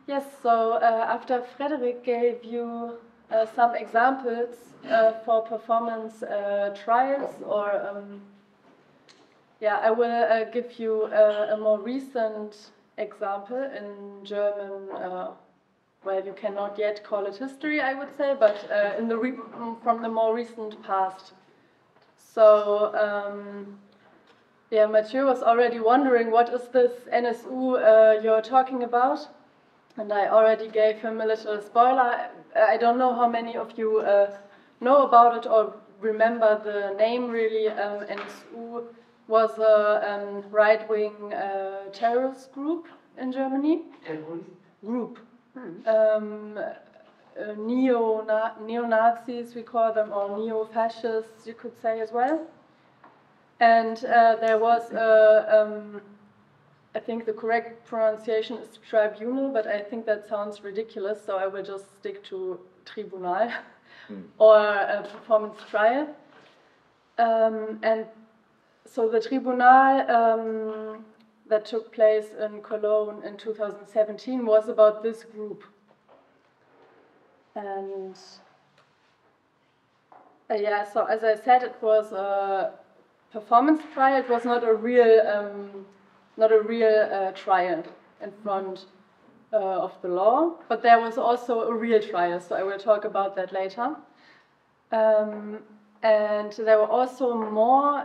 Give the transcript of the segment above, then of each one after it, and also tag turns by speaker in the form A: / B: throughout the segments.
A: Yes, so after Frederick gave you some examples for performance trials, or yeah, I will give you a more recent example in German. Well, you cannot yet call it history, I would say, but from the more recent past. So, yeah, Mathieu was already wondering, what is this NSU you're talking about? And I already gave him a little spoiler. I don't know how many of you know about it or remember the name really. NSU was a right-wing terrorist group in Germany.
B: Terrorist?
A: Group. Neo-Nazis, we call them, or neo-fascists, you could say as well. And there was I think the correct pronunciation is tribunal, but I think that sounds ridiculous, so I will just stick to tribunal or a performance trial. And so the tribunal that took place in Cologne in 2017 was about this group. And yeah, so as I said, it was a performance trial. It was not a real trial in front of the law, but there was also a real trial, so I will talk about that later. And there were also more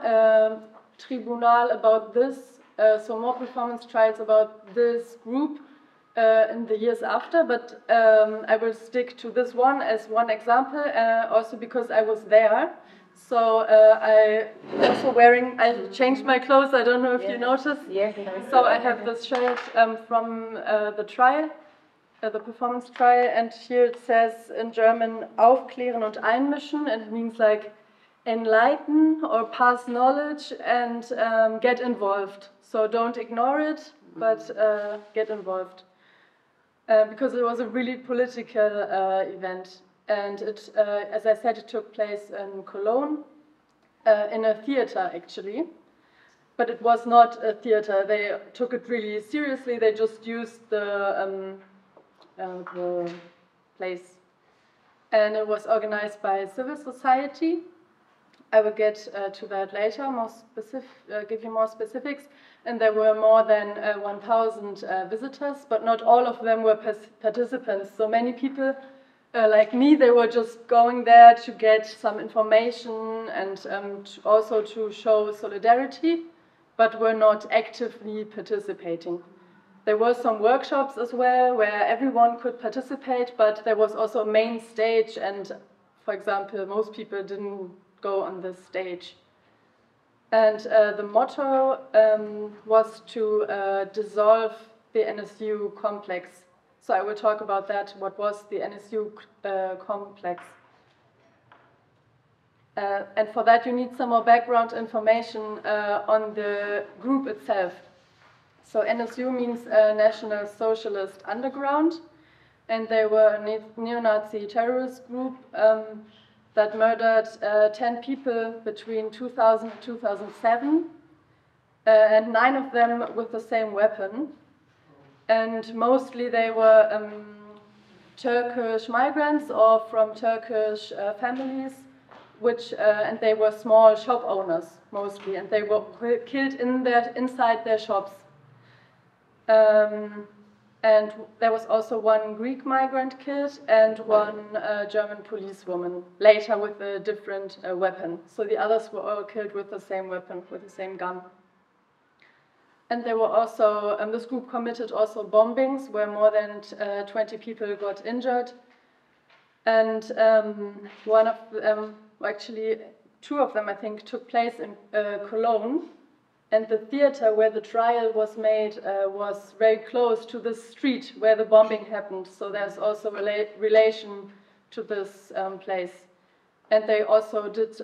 A: tribunal about this, so more performance trials about this group in the years after, but I will stick to this one as one example, also because I was there. So I changed my clothes, I don't know if you noticed.
B: Yes.
A: So I have this shirt from the trial, the performance trial, and here it says in German, aufklären und einmischen, and it means like enlighten or pass knowledge and get involved. So don't ignore it, but get involved. Because it was a really political event. And it, as I said, it took place in Cologne, in a theater actually. But it was not a theater. They took it really seriously. They just used the place. And it was organized by civil society. I will get to that later, give you more specifics. And there were more than 1,000 visitors, but not all of them were participants. So many people like me, they were just going there to get some information and also to show solidarity, but were not actively participating. There were some workshops as well where everyone could participate, but there was also a main stage, and for example, most people didn't go on this stage. And the motto was to dissolve the NSU complex. So I will talk about that, what was the NSU complex. And for that you need some more background information on the group itself. So NSU means National Socialist Underground, and they were a neo-Nazi terrorist group that murdered 10 people between 2000 and 2007, and 9 of them with the same weapon. And mostly they were Turkish migrants or from Turkish families, and they were small shop owners mostly, and they were killed inside their shops. And there was also one Greek migrant killed and one German policewoman, later with a different weapon. So the others were all killed with the same weapon, with the same gun. And they were also, this group committed also bombings where more than 20 people got injured. And one of them, actually 2 of them I think, took place in Cologne. And the theater where the trial was made was very close to the street where the bombing happened. So there's also a relation to this place. And they also did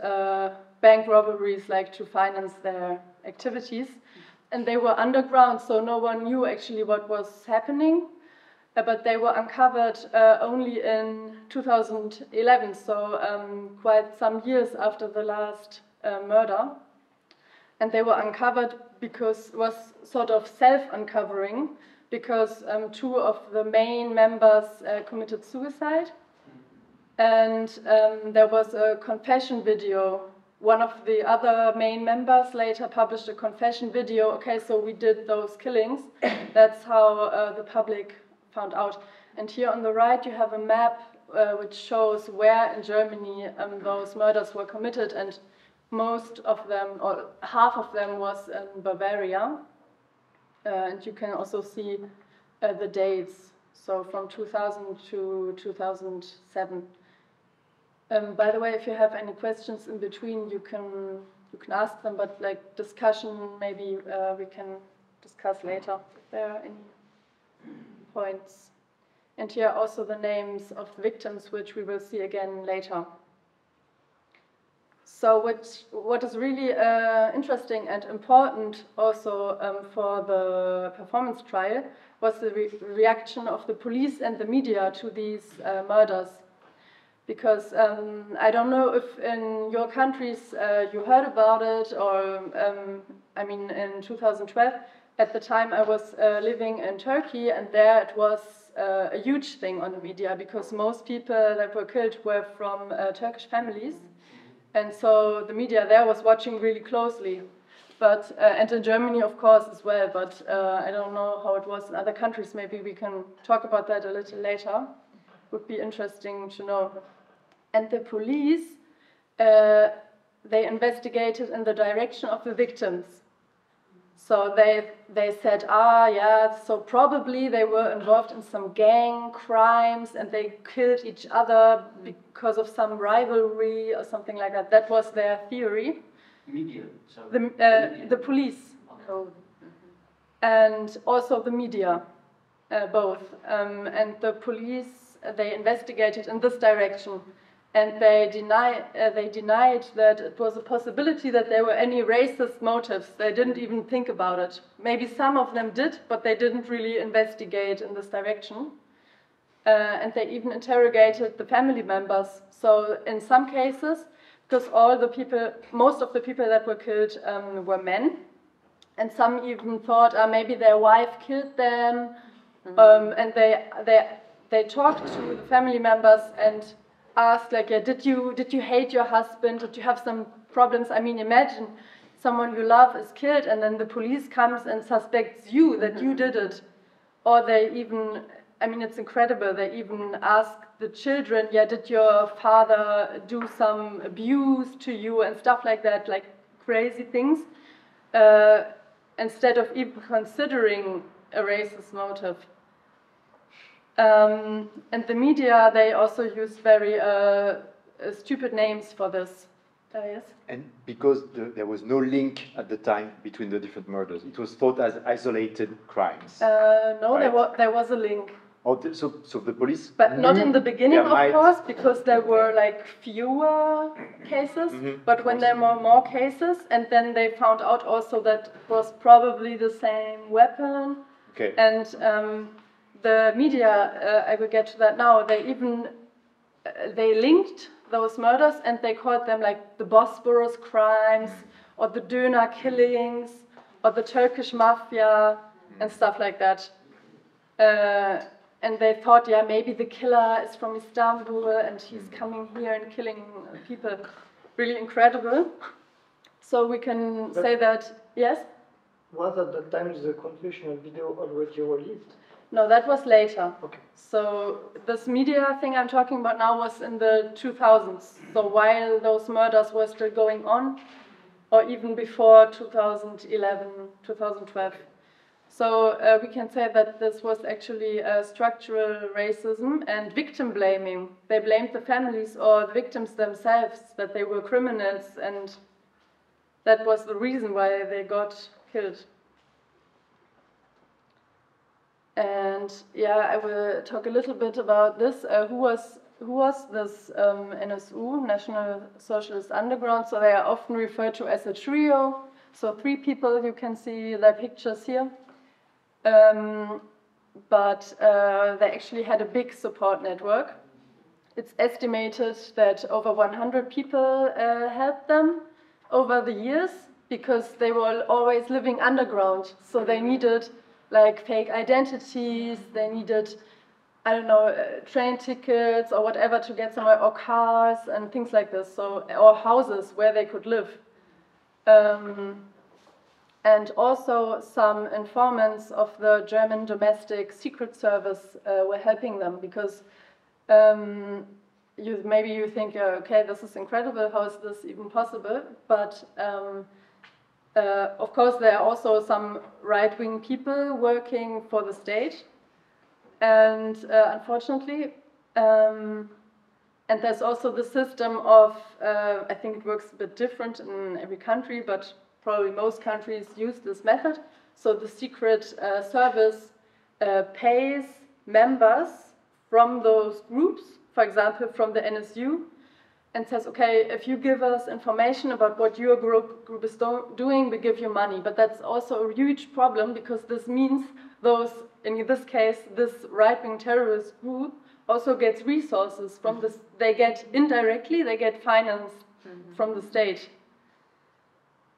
A: bank robberies, like to finance their activities. And they were underground, so no one knew actually what was happening. But they were uncovered only in 2011, so quite some years after the last murder. And they were uncovered because it was sort of self-uncovering, because two of the main members committed suicide. And there was a confession video. One of the other main members later published a confession video. Okay, so we did those killings. That's how the public found out. And here on the right you have a map which shows where in Germany those murders were committed, and most of them, or half of them, was in Bavaria. And you can also see the dates, so from 2000 to 2007. By the way, if you have any questions in between, you can ask them, but like discussion, maybe we can discuss later if there are any points. And here are also the names of the victims, which we will see again later. So what is really interesting and important also for the performance trial was the reaction of the police and the media to these murders. Because I don't know if in your countries you heard about it, or I mean in 2012, at the time I was living in Turkey, and there it was a huge thing on the media, because most people that were killed were from Turkish families. And so the media there was watching really closely. But, and in Germany, of course, as well, but I don't know how it was in other countries. Maybe we can talk about that a little later. Would be interesting to know. And the police, they investigated in the direction of the victims. So they said, yeah, so probably they were involved in some gang crimes and they killed each other because of some rivalry or something like that. That was their theory.
B: Media. So
A: the police. Oh. And also the media, both. And the police, they investigated in this direction. And they denied that it was a possibility that there were any racist motives. They didn't even think about it. Maybe some of them did, but they didn't really investigate in this direction. And they even interrogated the family members. So in some cases, because most of the people that were killed were men, and some even thought maybe their wife killed them. And they talked to the family members and asked, like, yeah, did you hate your husband? Did you have some problems? I mean, imagine someone you love is killed and then the police comes and suspects you that you did it. Or they even, I mean, it's incredible, they even ask the children, yeah, did your father do some abuse to you and stuff like that, like crazy things, instead of even considering a racist motive. And the media, they also used very stupid names for this. Yes?
C: And because there was no link at the time between the different murders, it was thought as isolated crimes.
A: No,
C: right?
A: there was a link.
C: Oh, so the police?
A: But not in the beginning, of course, because there were like fewer cases. But when there were more cases, and then they found out also that it was probably the same weapon.
C: Okay.
A: And the media, I will get to that now, they linked those murders and they called them like the Bosporus crimes or the Döner killings or the Turkish mafia and stuff like that. And they thought, yeah, maybe the killer is from Istanbul and he's coming here and killing people. Really incredible. So we can say that, yes?
D: Was at that time the confessional video already released?
A: No, that was later.
D: Okay.
A: So this media thing I'm talking about now was in the 2000s. So while those murders were still going on, or even before 2011, 2012. So we can say that this was actually structural racism and victim blaming. They blamed the families or the victims themselves that they were criminals, and that was the reason why they got killed. And yeah, I will talk a little bit about this. Who was this NSU, National Socialist Underground? So they are often referred to as a trio. So 3 people, you can see their pictures here. But they actually had a big support network. It's estimated that over 100 people helped them over the years because they were always living underground. So they needed like fake identities, they needed, I don't know, train tickets or whatever to get somewhere, or cars and things like this, so, or houses where they could live. And also some informants of the German domestic secret service were helping them, because maybe you think, okay, this is incredible, how is this even possible? But of course there are also some right-wing people working for the state, and unfortunately, and there's also the system of, I think it works a bit different in every country, but probably most countries use this method. So the secret service pays members from those groups, for example, from the NSU, and says, okay, if you give us information about what your group is doing, we give you money. But that's also a huge problem, because this means those, in this case, this right-wing terrorist group also gets resources from this, they get indirectly, they get finance from the state.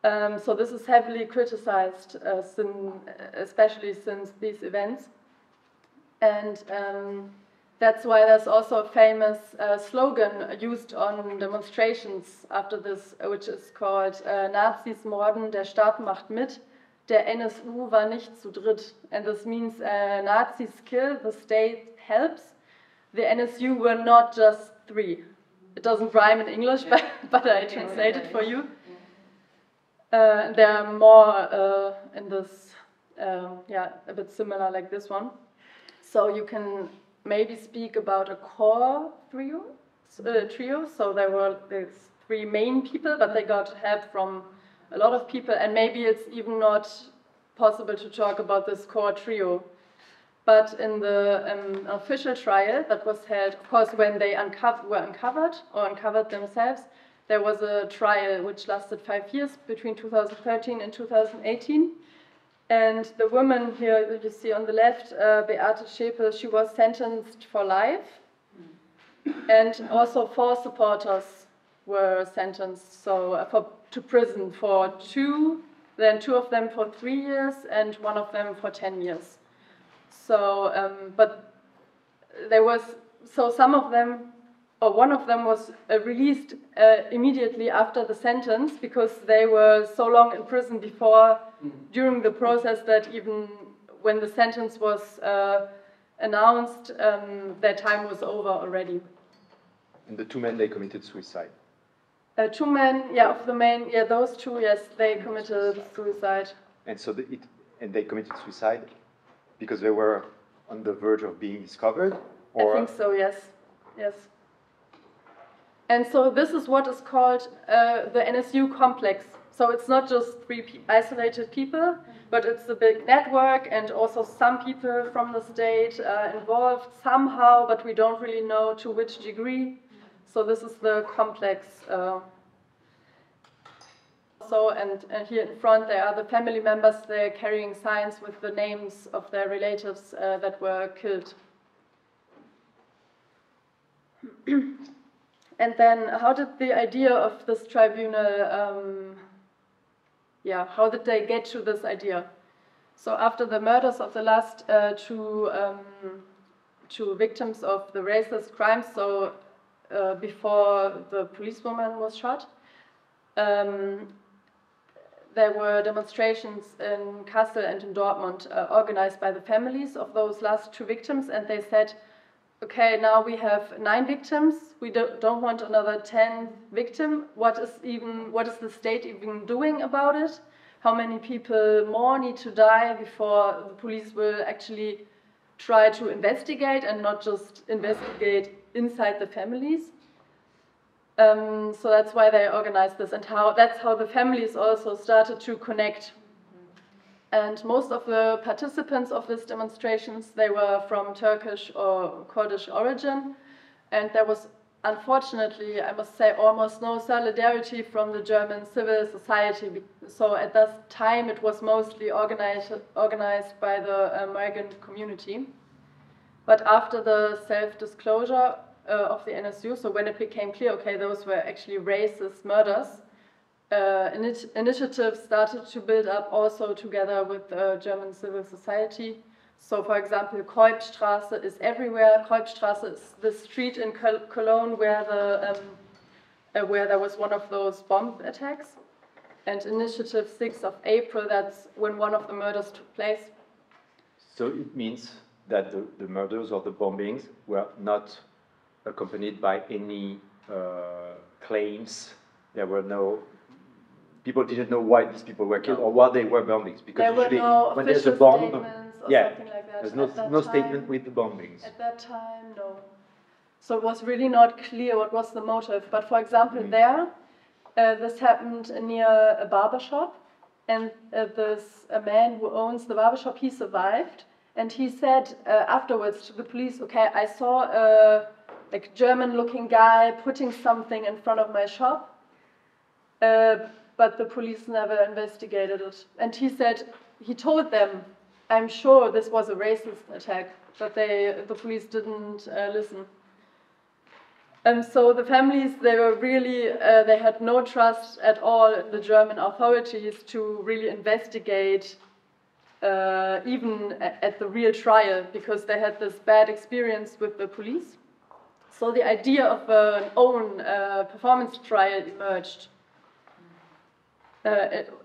A: So this is heavily criticized, especially since these events. And that's why there's also a famous slogan used on demonstrations after this, which is called Nazis morden, der Staat macht mit, der NSU war nicht zu dritt. And this means Nazis kill, the state helps. The NSU were not just three. It doesn't rhyme in English, but I translate it for you. There are more in this, yeah, a bit similar like this one. So you can maybe speak about a core trio. So there were these three main people, but they got help from a lot of people, and maybe it's even not possible to talk about this core trio. But in the official trial that was held, of course, when they uncovered themselves, there was a trial which lasted 5 years, between 2013 and 2018. And the woman here you see on the left, Beate Schäpe, she was sentenced for life. And also 4 supporters were sentenced to prison for 2, then 2 of them for 3 years, and 1 of them for 10 years. So, but there was, so some of them, or one of them was released immediately after the sentence, because they were so long in prison before, during the process, that even when the sentence was announced, their time was over already.
C: And the 2 men, they committed suicide.
A: 2 men, yeah, of the main, yeah, those 2, yes, they committed suicide.
C: And so they committed suicide because they were on the verge of being discovered? Or?
A: I think so, yes, yes. And so this is what is called the NSU complex. So it's not just 3 isolated people, but it's a big network, and also some people from the state involved somehow, but we don't really know to which degree. So this is the complex. And here in front there are the family members. They're carrying signs with the names of their relatives that were killed. And then how did the idea of this tribunal, how did they get to this idea? So after the murders of the last two victims of the racist crimes, so before the policewoman was shot, there were demonstrations in Kassel and in Dortmund organized by the families of those last 2 victims, and they said, okay, now we have 9 victims, we don't want another 10th victim. What is the state even doing about it? How many people more need to die before the police will actually try to investigate, and not just investigate inside the families? So that's why they organized this, and that's how the families also started to connect. And most of the participants of these demonstrations, they were from Turkish or Kurdish origin, and there was, unfortunately, I must say, almost no solidarity from the German civil society. So at that time it was mostly organized by the migrant community. But after the self-disclosure of the NSU, so when it became clear, okay, those were actually racist murders, initiatives started to build up also together with German civil society. So, for example, Kolbstraße is everywhere. Kolbstraße is the street in Cologne where there was one of those bomb attacks. And Initiative 6 of April, that's when one of the murders took place.
C: So it means that the murders or the bombings were not accompanied by any claims. There were no... People didn't know why these people were killed or why they were bombings. Because
A: there
C: usually
A: were no
C: when there's a
A: official
C: bomb,
A: statements or
C: yeah,
A: something like that.
C: there's no statement with the bombings.
A: At that time, no. So it was really not clear what was the motive. But for example, this happened near a barber shop, and a man who owns the barber shop, he survived, and he said afterwards to the police, okay, I saw a like German-looking guy putting something in front of my shop, but the police never investigated it. And he said, he told them, I'm sure this was a racist attack, but the police didn't listen. And so the families, they were really, they had no trust at all in the German authorities to really investigate even at the real trial, because they had this bad experience with the police. So the idea of an own performance trial emerged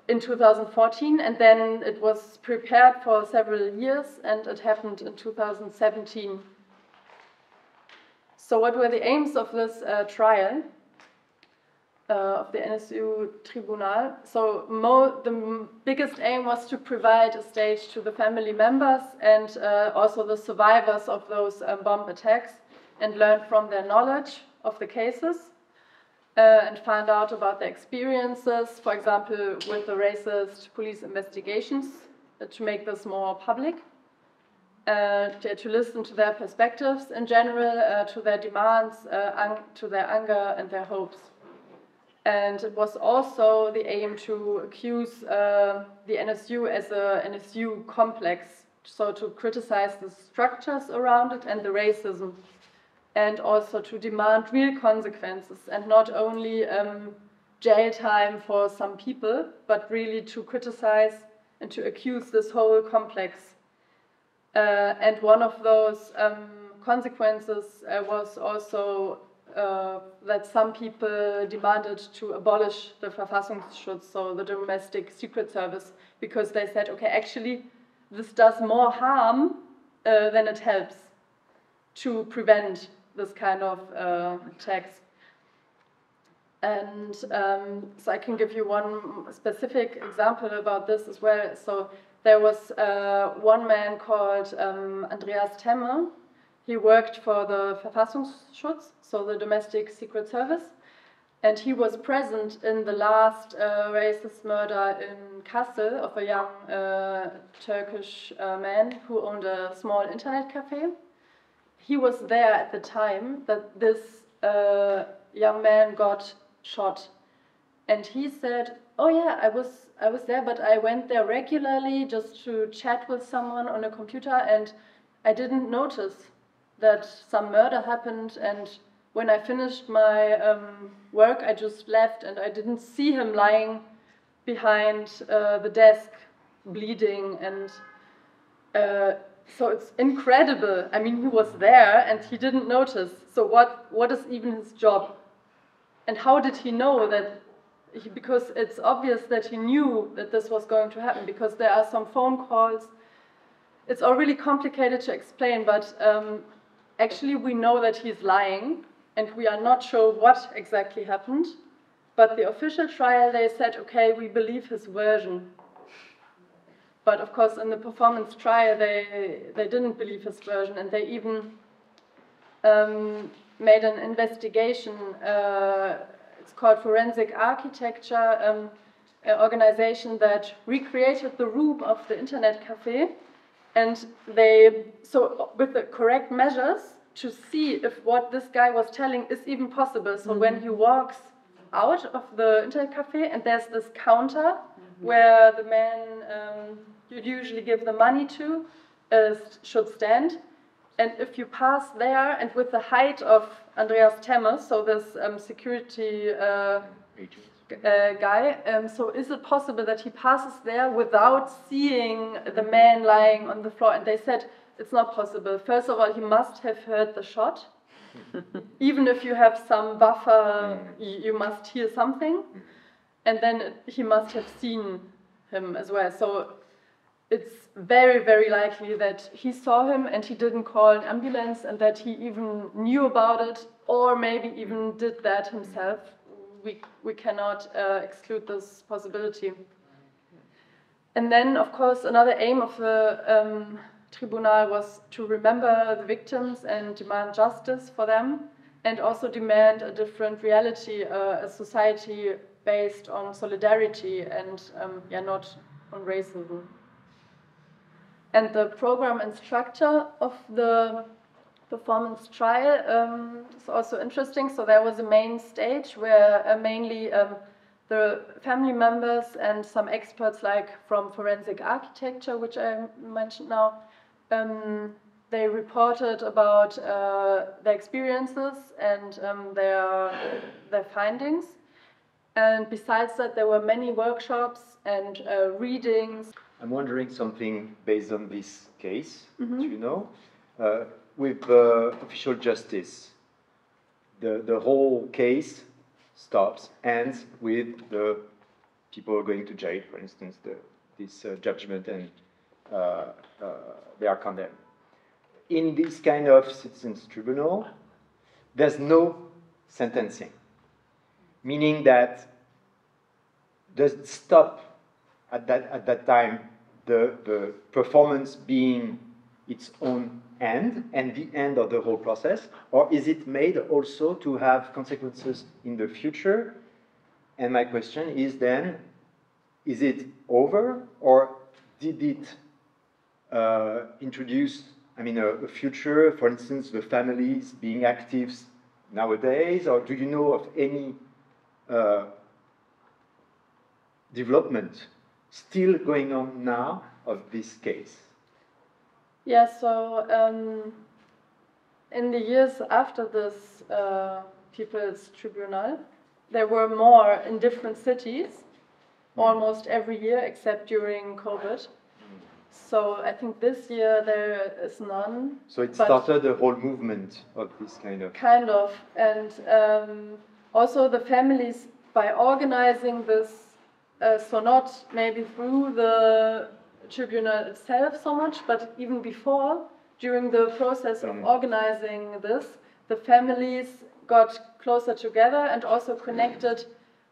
A: in 2014, and then it was prepared for several years, and it happened in 2017. So what were the aims of this trial of the NSU Tribunal? So the biggest aim was to provide a stage to the family members and also the survivors of those bomb attacks, and learn from their knowledge of the cases and find out about their experiences, for example, with the racist police investigations, to make this more public. To listen to their perspectives in general, to their demands, to their anger and their hopes. And it was also the aim to accuse the NSU as a NSU complex, so to criticize the structures around it and the racism, and also to demand real consequences and not only jail time for some people, but really to criticize and to accuse this whole complex. And one of those consequences was also that some people demanded to abolish the Verfassungsschutz, so the domestic secret service, because they said, okay, actually, this does more harm than it helps to prevent this kind of attacks. And so I can give you one specific example about this as well. So there was one man called Andreas Temme. He worked for the Verfassungsschutz, so the domestic secret service, and he was present in the last racist murder in Kassel of a young Turkish man who owned a small internet cafe. He was there at the time that this young man got shot, and he said, oh yeah, I was there, but I went there regularly just to chat with someone on a computer, and I didn't notice that some murder happened, and when I finished my work, I just left, and I didn't see him lying behind the desk, bleeding, and so it's incredible. I mean, he was there, and he didn't notice. So what is even his job? And how did he know that? Because it's obvious that he knew that this was going to happen, because there are some phone calls. It's all really complicated to explain, but actually we know that he's lying, and we are not sure what exactly happened. But the official trial, they said, okay, we believe his version. But of course, in the performance trial, they didn't believe his version, and they even made an investigation. It's called Forensic Architecture, an organization that recreated the room of the internet cafe, and so with the correct measures to see if what this guy was telling is even possible. So when he walks out of the internet cafe, and there's this counter where the man you'd usually give the money to should stand. And if you pass there, and with the height of Andreas Temme, so this security guy. So is it possible that he passes there without seeing the man lying on the floor? And they said, it's not possible. First of all, he must have heard the shot. Even if you have some buffer, you must hear something. And then he must have seen him as well. So it's very, very likely that he saw him and he didn't call an ambulance and that he even knew about it or maybe even did that himself. We cannot exclude this possibility. And then, of course, another aim of the Tribunal was to remember the victims and demand justice for them and also demand a different reality, a society based on solidarity and not on racism. And the program and structure of the performance trial is also interesting. So there was a main stage where mainly the family members and some experts like from forensic architecture, which I mentioned now, they reported about their experiences and their findings. And besides that, there were many workshops and readings.
C: I'm wondering something based on this case, you know, with official justice. The whole case stops, ends with the people going to jail, for instance, this judgment, and they are condemned. In this kind of citizens' tribunal, there's no sentencing, meaning that does stop at that time the performance being its own end and the end of the whole process, or is it made also to have consequences in the future? And my question is then, is it over, or did it introduce, a future, for instance, the families being active nowadays, or do you know of any development still going on now of this case?
A: Yeah, so in the years after this People's Tribunal, there were more in different cities, almost every year except during COVID. So I think this year there is none.
C: So it started a whole movement of this kind of...
A: Kind of, and also the families, by organizing this, so not maybe through the tribunal itself so much, but even before, during the process of organizing this, the families got closer together and also connected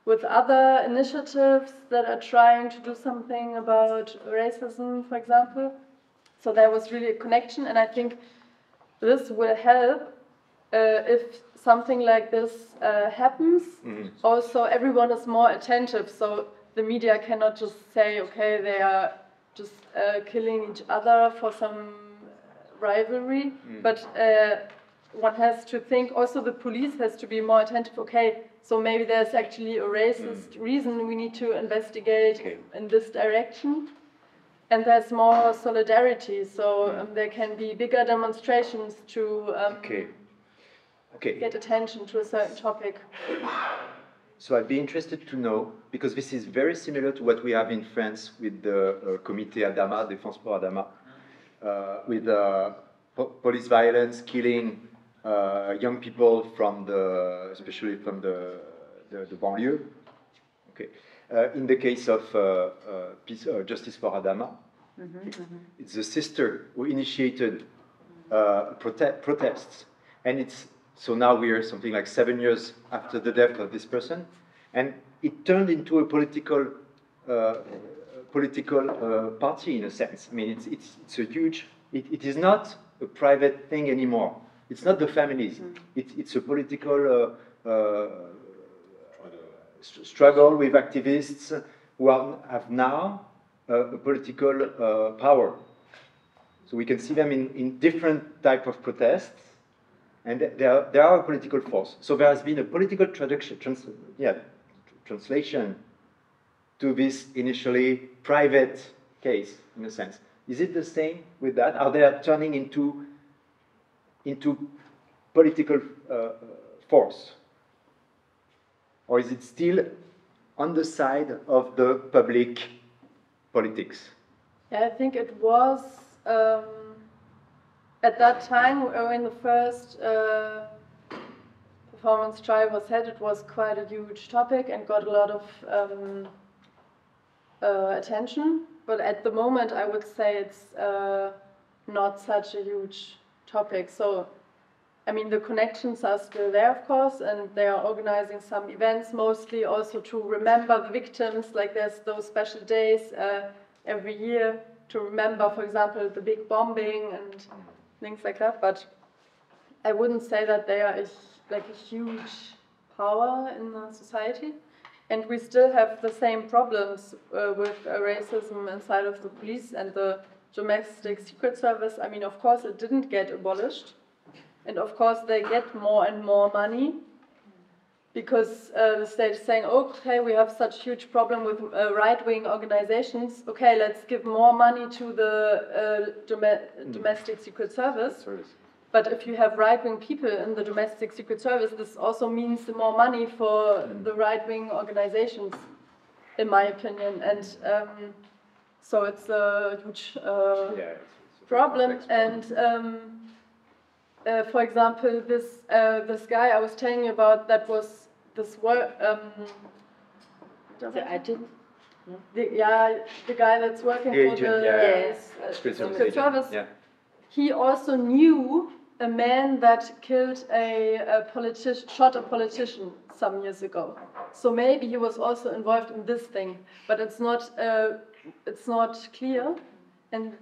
A: with other initiatives that are trying to do something about racism, for example. So there was really a connection, and I think this will help if something like this happens. Also, everyone is more attentive, so the media cannot just say, okay, they are just killing each other for some rivalry, but one has to think, also the police has to be more attentive, okay, so maybe there's actually a racist reason we need to investigate in this direction. And there's more solidarity, so there can be bigger demonstrations to get attention to a certain topic.
C: So I'd be interested to know, because this is very similar to what we have in France with the Comité Adama, Défense pour Adama, with police violence, killing young people from especially from the banlieue. Okay. In the case of Justice for Adama, it's the sister who initiated protests, and so now we are something like 7 years after the death of this person, and it turned into a political party in a sense. I mean, it's a huge. It is not a private thing anymore. It's not the families. It's a political struggle with activists who have now a political power. So we can see them in different type of protests, and they are a political force. So there has been a political translation to this initially private case, in a sense. Is it the same with that? Are they turning into political force? Or is it still on the side of the public politics?
A: Yeah, I think it was at that time when the first performance trial was held, it was quite a huge topic and got a lot of attention. But at the moment, I would say it's not such a huge topic. So, I mean, the connections are still there, of course, and they are organizing some events, mostly also to remember the victims. Like there's those special days every year to remember, for example, the big bombing and things like that. But I wouldn't say that they are like a huge power in the society. And we still have the same problems with racism inside of the police and the domestic secret service. I mean, of course, it didn't get abolished. And of course, they get more and more money because the state is saying, okay, we have such huge problem with right-wing organizations. Okay, let's give more money to the domestic secret service. But if you have right-wing people in the domestic secret service, this also means more money for the right-wing organizations, in my opinion. And so it's a huge problem. And for example, this guy I was telling you about, that was this work. The guy that's working for the secret service. Yeah. He also knew a man that killed shot a politician some years ago. So maybe he was also involved in this thing, but it's not clear. And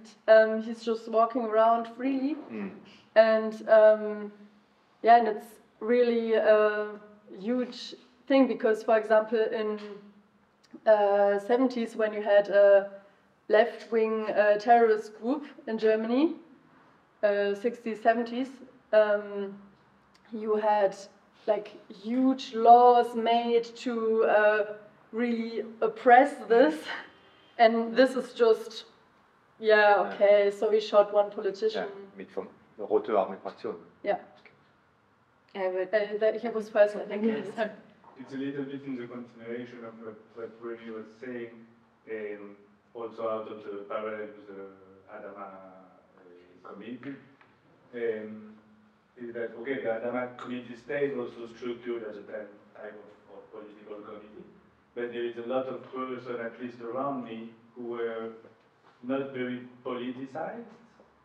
A: he's just walking around freely. And and it's really a huge thing because, for example, in 70s, when you had a left-wing terrorist group in Germany, 60s, 70s, you had like huge laws made to really oppress this, and this is just, okay, so we shot one politician.
C: Rote Armeefraktion.
A: Yeah. He was first, I think.
B: It's a little bit in the continuation of what Juli was saying, also out of the parallel with the Adama committee, is that, okay, the Adama committee stays also structured as a type of political committee, but there is a lot of persons, at least around me, who were not very politicized,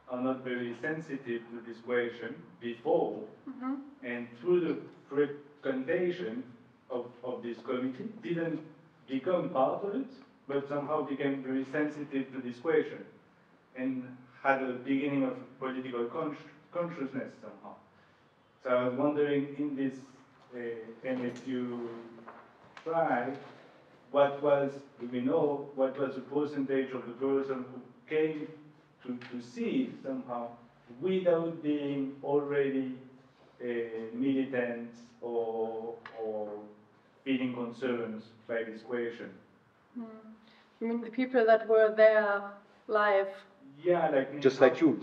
B: are not very sensitive to this question before, and through the frequentation of this committee, didn't become part of it, but somehow became very sensitive to this question, and had a beginning of political consciousness somehow. So I was wondering, in this NSU trial, what was the percentage of the person who came to see somehow without being already militant or feeling concerns by this question?
A: You mean the people that were there live?
B: Yeah, like
C: just like you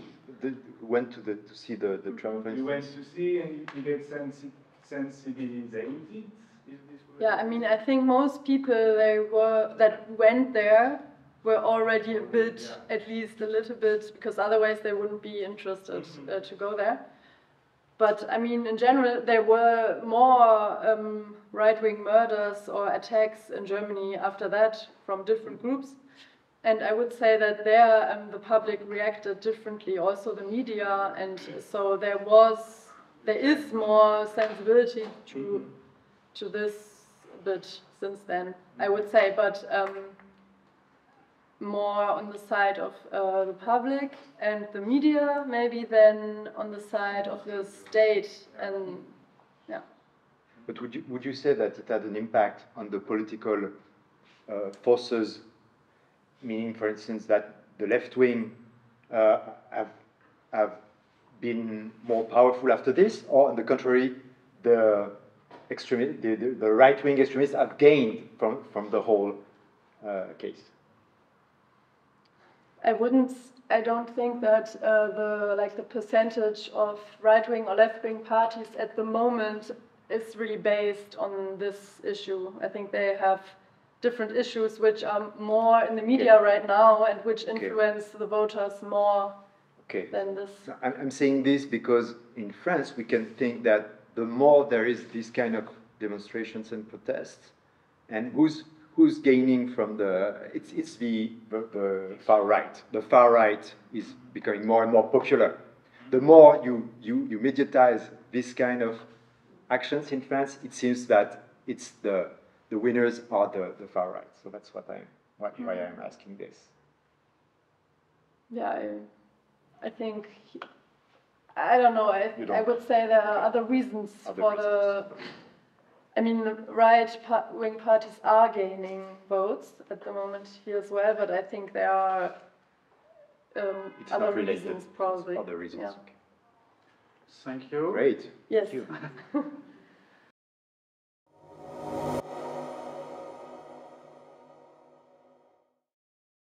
C: went to see the trial.
B: You went to see and you get sensibilized.
A: Yeah, I mean, I think most people that went there were already a bit, at least a little bit, because otherwise they wouldn't be interested to go there. But I mean, in general, there were more right-wing murders or attacks in Germany after that from different groups. And I would say that there the public reacted differently, also the media, and so there is more sensibility to this bit since then, I would say, but more on the side of the public and the media, maybe, than on the side of the state, and yeah.
C: But would you say that it had an impact on the political forces? Meaning, for instance, that the left wing have been more powerful after this, or on the contrary, the right wing extremists have gained from the whole case?
A: I don't think that the percentage of right wing or left wing parties at the moment is really based on this issue. I think they have different issues which are more in the media right now and which influence the voters more than this.
C: I'm saying this because in France we can think that the more there is this kind of demonstrations and protests, and who's gaining from it's the far right. The far right is becoming more and more popular. The more you mediatize this kind of actions in France, it seems that it's the winners are the far right. So that's why I'm asking this.
A: Yeah, I think, I don't know, I would say there are other reasons I mean, the right-wing parties are gaining votes at the moment here as well, but I think there are other reasons probably.
C: Other reasons.
A: Yeah.
C: Okay.
E: Thank you.
C: Great.
A: Yes.
C: Thank you.